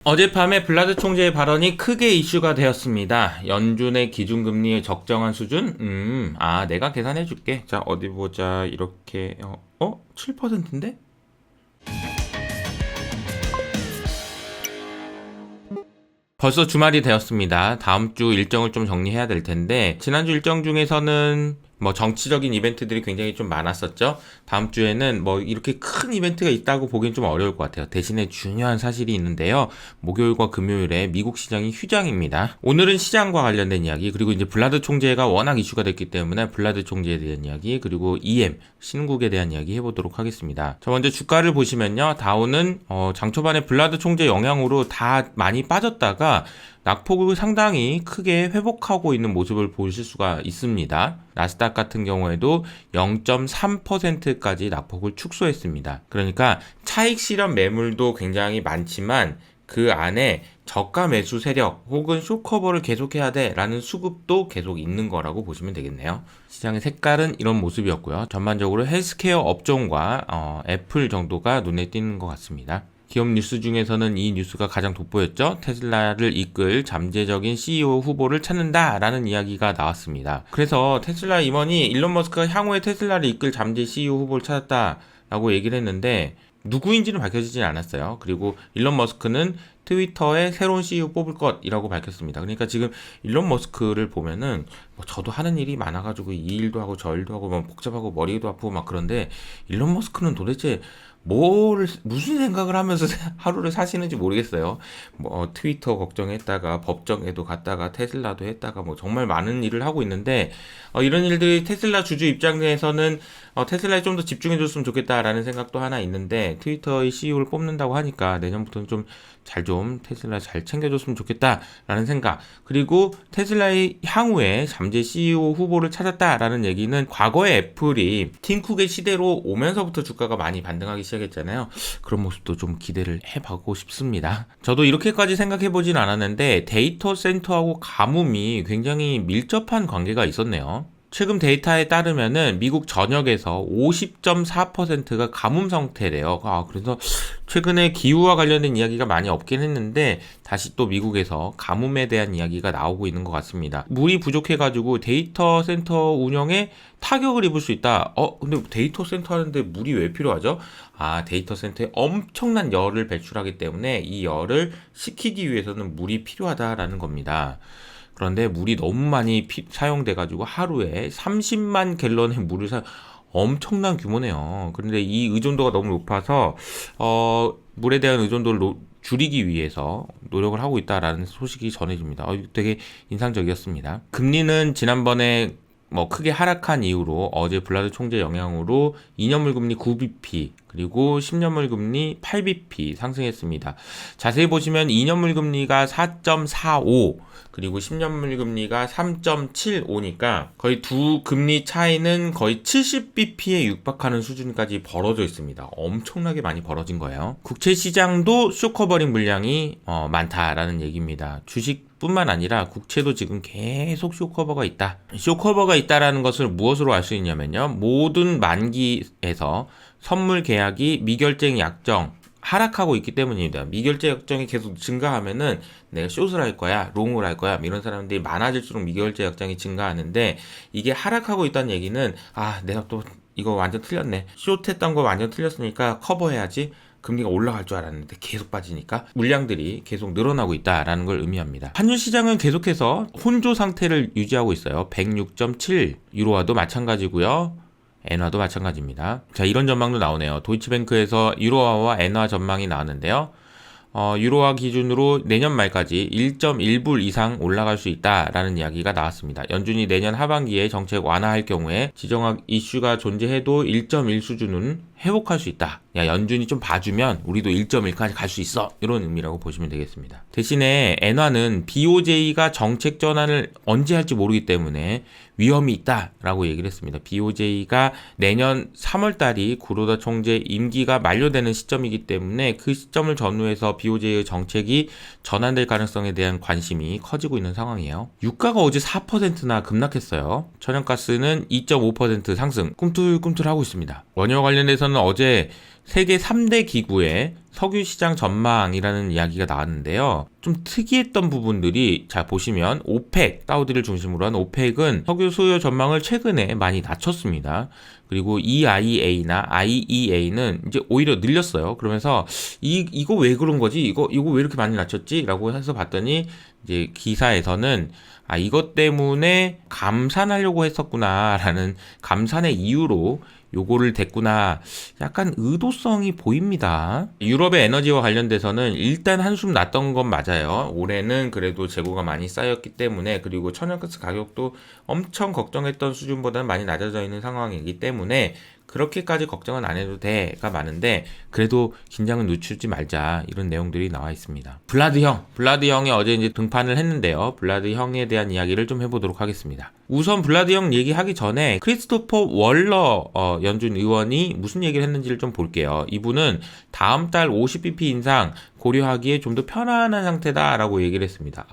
어젯밤에 블라드 총재의 발언이 크게 이슈가 되었습니다. 연준의 기준금리의 적정한 수준? 내가 계산해줄게. 자, 어디 보자. 이렇게, 7%인데? 벌써 주말이 되었습니다. 다음 주 일정을 좀 정리해야 될 텐데, 지난주 일정 중에서는 정치적인 이벤트들이 굉장히 좀 많았었죠. 다음 주에는 이렇게 큰 이벤트가 있다고 보기엔 좀 어려울 것 같아요. 대신에 중요한 사실이 있는데요. 목요일과 금요일에 미국 시장이 휴장입니다. 오늘은 시장과 관련된 이야기, 그리고 이제 블라드 총재가 워낙 이슈가 됐기 때문에 블라드 총재에 대한 이야기, 그리고 EM, 신국에 대한 이야기 해보도록 하겠습니다. 자, 먼저 주가를 보시면요. 다우는 장 초반에 블라드 총재 영향으로 다 많이 빠졌다가 낙폭을 상당히 크게 회복하고 있는 모습을 보실 수가 있습니다. 나스닥 같은 경우에도 0.3%까지 낙폭을 축소했습니다. 그러니까 차익 실현 매물도 굉장히 많지만 그 안에 저가 매수 세력 혹은 숏커버를 계속해야 돼 라는 수급도 계속 있는 거라고 보시면 되겠네요. 시장의 색깔은 이런 모습이었고요. 전반적으로 헬스케어 업종과 애플 정도가 눈에 띄는 것 같습니다. 기업 뉴스 중에서는 이 뉴스가 가장 돋보였죠. 테슬라를 이끌 잠재적인 CEO 후보를 찾는다라는 이야기가 나왔습니다. 그래서 테슬라 임원이 일론 머스크가 향후에 테슬라를 이끌 잠재 CEO 후보를 찾았다라고 얘기를 했는데 누구인지는 밝혀지진 않았어요. 그리고 일론 머스크는 트위터에 새로운 CEO 뽑을 것이라고 밝혔습니다. 그러니까 지금 일론 머스크를 보면은 저도 하는 일이 많아가지고 이 일도 하고 저 일도 하고 복잡하고 머리도 아프고 막 그런데 일론 머스크는 도대체 무슨 생각을 하면서 하루를 사시는지 모르겠어요. 트위터 걱정했다가 법정에도 갔다가 테슬라도 했다가 정말 많은 일을 하고 있는데, 이런 일들이 테슬라 주주 입장에서는 테슬라에 좀 더 집중해줬으면 좋겠다라는 생각도 하나 있는데, 트위터의 CEO를 뽑는다고 하니까 내년부터는 좀 테슬라 잘 챙겨줬으면 좋겠다라는 생각. 그리고 테슬라의 향후에 잠재 CEO 후보를 찾았다라는 얘기는 과거에 애플이 팀쿡의 시대로 오면서부터 주가가 많이 반등하기 시작했잖아요. 그런 모습도 좀 기대를 해보고 싶습니다. 저도 이렇게까지 생각해보진 않았는데 데이터 센터하고 가뭄이 굉장히 밀접한 관계가 있었네요. 최근 데이터에 따르면은 미국 전역에서 50.4%가 가뭄 상태래요. 그래서 최근에 기후와 관련된 이야기가 많이 없긴 했는데 다시 또 미국에서 가뭄에 대한 이야기가 나오고 있는 것 같습니다. 물이 부족해가지고 데이터 센터 운영에 타격을 입을 수 있다. 근데 데이터 센터 하는데 물이 왜 필요하죠? 데이터 센터에 엄청난 열을 배출하기 때문에 이 열을 식히기 위해서는 물이 필요하다라는 겁니다. 그런데 물이 너무 많이 사용돼가지고 하루에 30만 갤런의 물을 엄청난 규모네요. 그런데 이 의존도가 너무 높아서 물에 대한 의존도를 줄이기 위해서 노력을 하고 있다라는 소식이 전해집니다. 되게 인상적이었습니다. 금리는 지난번에 크게 하락한 이후로 어제 블라드 총재 영향으로 2년물 금리 9bp 그리고 10년물 금리 8bp 상승했습니다. 자세히 보시면 2년물 금리가 4.45 그리고 10년물 금리가 3.75니까 거의 두 금리 차이는 거의 70bp에 육박하는 수준까지 벌어져 있습니다. 엄청나게 많이 벌어진 거예요. 국채 시장도 쇼커버링 물량이 많다라는 얘기입니다. 주식 뿐만 아니라 국채도 지금 계속 쇼커버가 있다. 쇼커버가 있다라는 것을 무엇으로 알 수 있냐면요. 모든 만기에서 선물 계약이 미결제 약정 하락하고 있기 때문입니다. 미결제 약정이 계속 증가하면은 내가 숏을 할 거야, 롱을 할 거야 이런 사람들이 많아질수록 미결제 약정이 증가하는데 이게 하락하고 있다는 얘기는 내가 또 이거 완전 틀렸네. 숏했던 거 완전 틀렸으니까 커버해야지. 금리가 올라갈 줄 알았는데 계속 빠지니까 물량들이 계속 늘어나고 있다라는 걸 의미합니다. 환율 시장은 계속해서 혼조 상태를 유지하고 있어요. 106.7 유로화도 마찬가지고요. 엔화도 마찬가지입니다. 자, 이런 전망도 나오네요. 도이치뱅크에서 유로화와 엔화 전망이 나왔는데요. 유로화 기준으로 내년 말까지 1.1불 이상 올라갈 수 있다라는 이야기가 나왔습니다. 연준이 내년 하반기에 정책 완화할 경우에 지정학 이슈가 존재해도 1.1 수준은 회복할 수 있다. 연준이 좀 봐주면 우리도 1.1까지 갈 수 있어. 이런 의미라고 보시면 되겠습니다. 대신에 엔화는 BOJ가 정책 전환을 언제 할지 모르기 때문에 위험이 있다라고 얘기를 했습니다. BOJ가 내년 3월달이 구로다 총재 임기가 만료되는 시점이기 때문에 그 시점을 전후해서 BOJ의 정책이 전환될 가능성에 대한 관심이 커지고 있는 상황이에요. 유가가 어제 4%나 급락했어요. 천연가스는 2.5% 상승 꿈틀꿈틀하고 있습니다. 원유 관련해서는 어제 세계 3대 기구의 석유 시장 전망이라는 이야기가 나왔는데요. 좀 특이했던 부분들이, 자 보시면 오펙, 사우디를 중심으로 한 오펙은 석유 수요 전망을 최근에 많이 낮췄습니다. 그리고 EIA나 IEA는 이제 오히려 늘렸어요. 그러면서 이거 왜 그런 거지? 이거 왜 이렇게 많이 낮췄지? 라고 해서 봤더니 이제 기사에서는 이것 때문에 감산하려고 했었구나라는, 감산의 이유로 요거를 댔구나, 약간 의도성이 보입니다. 유럽의 에너지와 관련돼서는 일단 한숨 났던 건 맞아요. 올해는 그래도 재고가 많이 쌓였기 때문에, 그리고 천연가스 가격도 엄청 걱정했던 수준보다는 많이 낮아져 있는 상황이기 때문에 그렇게까지 걱정은 안 해도 돼가 많은데, 그래도 긴장은 늦추지 말자, 이런 내용들이 나와 있습니다. 블라드 형이 어제 이제 등판을 했는데요. 블라드 형에 대한 이야기를 좀 해보도록 하겠습니다. 우선 블라드 형 얘기하기 전에 크리스토퍼 월러 연준 의원이 무슨 얘기를 했는지를 좀 볼게요. 이분은 다음 달 50bp 인상 고려하기에 좀 더 편안한 상태다라고 얘기를 했습니다.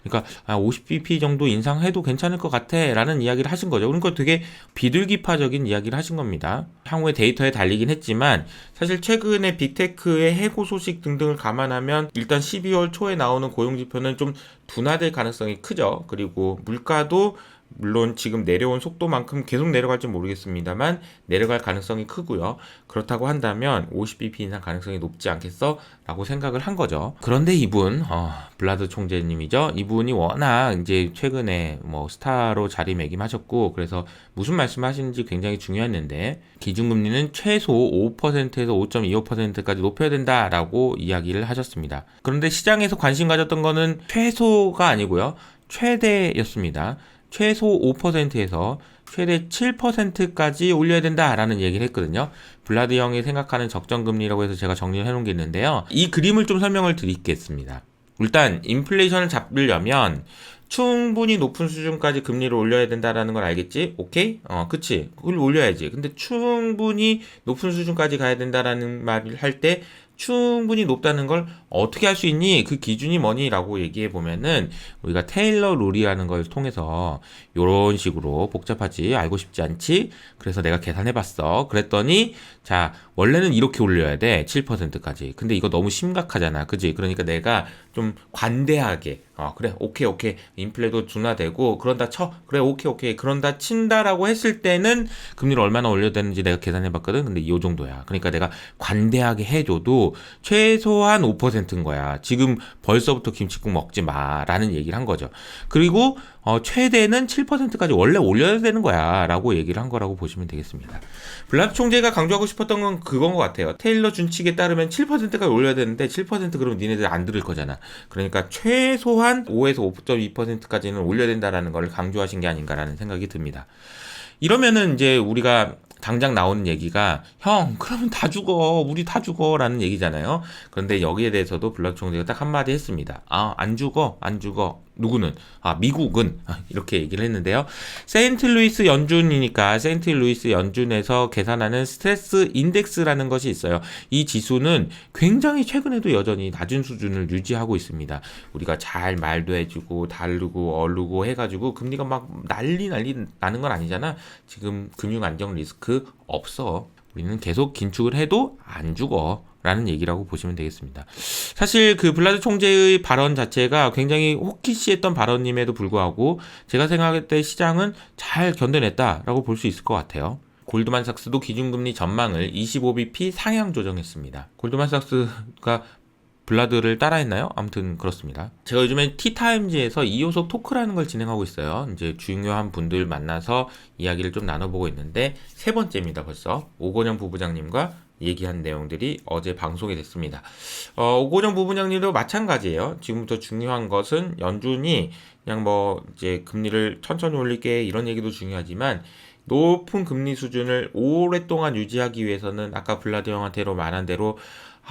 그러니까 50bp 정도 인상해도 괜찮을 것 같아 라는 이야기를 하신 거죠. 그러니까 되게 비둘기파적인 이야기를 하신 겁니다. 향후에 데이터에 달리긴 했지만 사실 최근에 빅테크의 해고 소식 등등을 감안하면 일단 12월 초에 나오는 고용지표는 좀 둔화될 가능성이 크죠. 그리고 물가도 물론 지금 내려온 속도만큼 계속 내려갈지 모르겠습니다만 내려갈 가능성이 크고요. 그렇다고 한다면 50bp 인상 가능성이 높지 않겠어? 라고 생각을 한 거죠. 그런데 이분, 블라드 총재님이죠. 이분이 워낙 이제 최근에 뭐 스타로 자리매김하셨고, 그래서 무슨 말씀 하시는지 굉장히 중요했는데, 기준금리는 최소 5%에서 5.25%까지 높여야 된다라고 이야기를 하셨습니다. 그런데 시장에서 관심 가졌던 거는 최소가 아니고요, 최대였습니다. 최소 5%에서 최대 7%까지 올려야 된다라는 얘기를 했거든요. 블라드 형이 생각하는 적정금리라고 해서 제가 정리를 해놓은 게 있는데요. 이 그림을 좀 설명을 드리겠습니다. 일단 인플레이션을 잡으려면 충분히 높은 수준까지 금리를 올려야 된다라는 걸 알겠지? 오케이? 그치? 그걸 올려야지. 근데 충분히 높은 수준까지 가야 된다라는 말을 할 때 충분히 높다는 걸 어떻게 할 수 있니? 그 기준이 뭐니? 라고 얘기해 보면은 우리가 테일러 룰이라는 걸 통해서 요런 식으로, 복잡하지? 알고 싶지 않지? 그래서 내가 계산해 봤어. 그랬더니 자, 원래는 이렇게 올려야 돼. 7%까지. 근데 이거 너무 심각하잖아. 그지? 그러니까 내가 좀 관대하게, 그래, 오케이. 인플레도 둔화되고, 그런다 쳐. 그래, 오케이. 그런다 친다라고 했을 때는 금리를 얼마나 올려야 되는지 내가 계산해 봤거든. 근데 이 정도야. 그러니까 내가 관대하게 해줘도 최소한 5%인 거야. 지금 벌써부터 김칫국 먹지 마. 라는 얘기를 한 거죠. 그리고 최대는 7%까지 원래 올려야 되는 거야. 라고 얘기를 한 거라고 보시면 되겠습니다. 블라드 총재가 강조하고 싶었던 건 그건 것 같아요. 테일러 준칙에 따르면 7%까지 올려야 되는데 7% 그러면 니네들 안 들을 거잖아. 그러니까 최소한 5에서 5.2%까지는 올려야 된다라는 걸 강조하신 게 아닌가라는 생각이 듭니다. 이러면은 이제 우리가 당장 나오는 얘기가, 형 그러면 다 죽어, 우리 다 죽어 라는 얘기잖아요. 그런데 여기에 대해서도 블라드 총재가 딱 한마디 했습니다. 안 죽어. 누구는? 미국은. 이렇게 얘기를 했는데요. 세인트루이스 연준이니까 세인트루이스 연준에서 계산하는 스트레스 인덱스라는 것이 있어요. 이 지수는 굉장히 최근에도 여전히 낮은 수준을 유지하고 있습니다. 우리가 잘 말도 해주고 다루고 얼르고 해가지고 금리가 막 난리 나는 건 아니잖아. 지금 금융 안정 리스크 없어. 우리는 계속 긴축을 해도 안 죽어 라는 얘기라고 보시면 되겠습니다. 사실 그 블라드 총재의 발언 자체가 굉장히 호키시했던 발언임에도 불구하고 제가 생각할 때 시장은 잘 견뎌냈다라고 볼 수 있을 것 같아요. 골드만삭스도 기준금리 전망을 25bp 상향 조정했습니다. 골드만삭스가 블라드를 따라했나요? 아무튼 그렇습니다. 제가 요즘에 티타임즈에서 2호석 토크라는 걸 진행하고 있어요. 이제 중요한 분들 만나서 이야기를 좀 나눠보고 있는데, 세 번째입니다. 벌써 오건영 부부장님과 얘기한 내용들이 어제 방송이 됐습니다. 오건영 부부장님도 마찬가지예요. 지금부터 중요한 것은 연준이 그냥 뭐 이제 금리를 천천히 올릴게 이런 얘기도 중요하지만, 높은 금리 수준을 오랫동안 유지하기 위해서는 아까 블라드 형한테로 말한 대로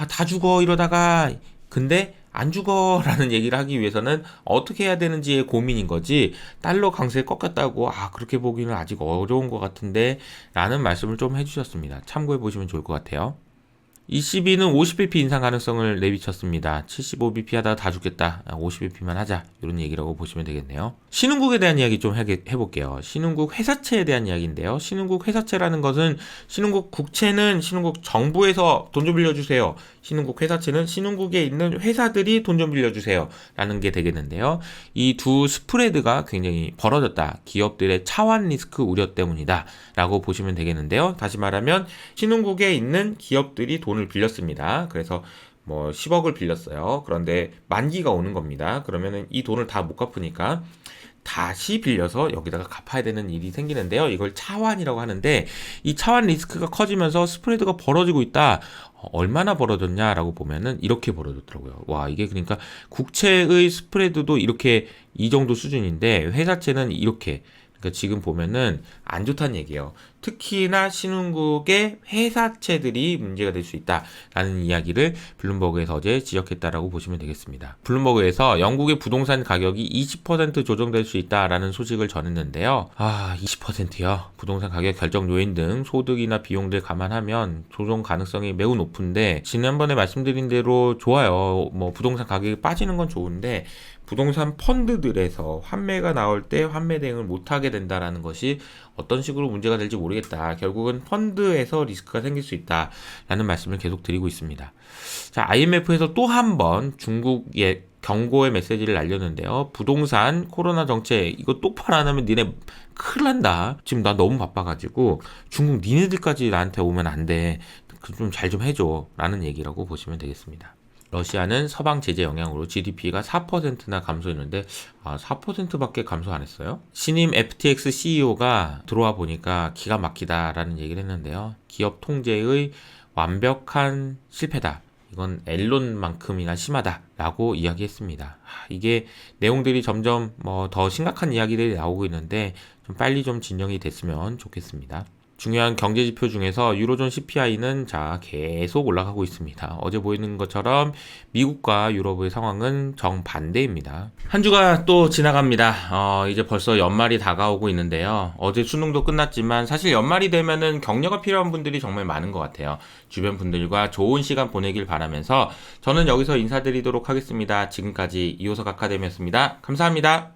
다 죽어 이러다가, 근데 안 죽어 라는 얘기를 하기 위해서는 어떻게 해야 되는지의 고민인 거지, 달러 강세에 꺾였다고 그렇게 보기는 아직 어려운 것 같은데 라는 말씀을 좀 해주셨습니다. 참고해 보시면 좋을 것 같아요. ECB는 50bp 인상 가능성을 내비쳤습니다. 75bp 하다가 다 죽겠다. 50bp만 하자. 이런 얘기라고 보시면 되겠네요. 신흥국에 대한 이야기 좀 해볼게요. 신흥국 회사채에 대한 이야기인데요. 신흥국 회사채라는 것은 신흥국 국채는 신흥국 정부에서 돈 좀 빌려주세요. 신흥국 회사채는 신흥국에 있는 회사들이 돈 좀 빌려주세요. 라는 게 되겠는데요. 이 두 스프레드가 굉장히 벌어졌다. 기업들의 차환 리스크 우려 때문이다. 라고 보시면 되겠는데요. 다시 말하면 신흥국에 있는 기업들이 돈을 빌렸습니다. 그래서 뭐 10억을 빌렸어요. 그런데 만기가 오는 겁니다. 그러면은 이 돈을 다 못 갚으니까 다시 빌려서 여기다가 갚아야 되는 일이 생기는데요. 이걸 차환이라고 하는데 이 차환 리스크가 커지면서 스프레드가 벌어지고 있다. 얼마나 벌어졌냐라고 보면은 이렇게 벌어졌더라고요. 와, 이게 그러니까 국채의 스프레드도 이렇게 이 정도 수준인데 회사채는 이렇게, 그러니까 지금 보면은 안 좋다는 얘기예요. 특히나 신흥국의 회사채들이 문제가 될 수 있다라는 이야기를 블룸버그에서 어제 지적했다라고 보시면 되겠습니다. 블룸버그에서 영국의 부동산 가격이 20% 조정될 수 있다라는 소식을 전했는데요. 20%요? 부동산 가격 결정 요인 등 소득이나 비용들 감안하면 조정 가능성이 매우 높은데, 지난번에 말씀드린 대로 좋아요. 뭐 부동산 가격이 빠지는 건 좋은데 부동산 펀드들에서 환매가 나올 때 환매 대응을 못하게 된다라는 것이 어떤 식으로 문제가 될지 모르겠다. 결국은 펀드에서 리스크가 생길 수 있다라는 말씀을 계속 드리고 있습니다. 자, IMF에서 또 한 번 중국에 경고의 메시지를 날렸는데요. 부동산 코로나 정책 이거 똑바로 안 하면 니네 큰일 난다. 지금 나 너무 바빠가지고 중국 니네들까지 나한테 오면 안 돼. 좀 잘 좀 해줘. 라는 얘기라고 보시면 되겠습니다. 러시아는 서방 제재 영향으로 GDP가 4%나 감소했는데 4%밖에 감소 안 했어요? 신임 FTX CEO가 들어와 보니까 기가 막히다라는 얘기를 했는데요. 기업 통제의 완벽한 실패다. 이건 앨런만큼이나 심하다라고 이야기했습니다. 이게 내용들이 점점 더 심각한 이야기들이 나오고 있는데 좀 빨리 좀 진정이 됐으면 좋겠습니다. 중요한 경제 지표 중에서 유로존 CPI는 계속 올라가고 있습니다. 어제 보이는 것처럼 미국과 유럽의 상황은 정반대입니다. 한 주가 또 지나갑니다. 이제 벌써 연말이 다가오고 있는데요. 어제 수능도 끝났지만 사실 연말이 되면은 격려가 필요한 분들이 정말 많은 것 같아요. 주변 분들과 좋은 시간 보내길 바라면서 저는 여기서 인사드리도록 하겠습니다. 지금까지 이호석 아카데미였습니다. 감사합니다.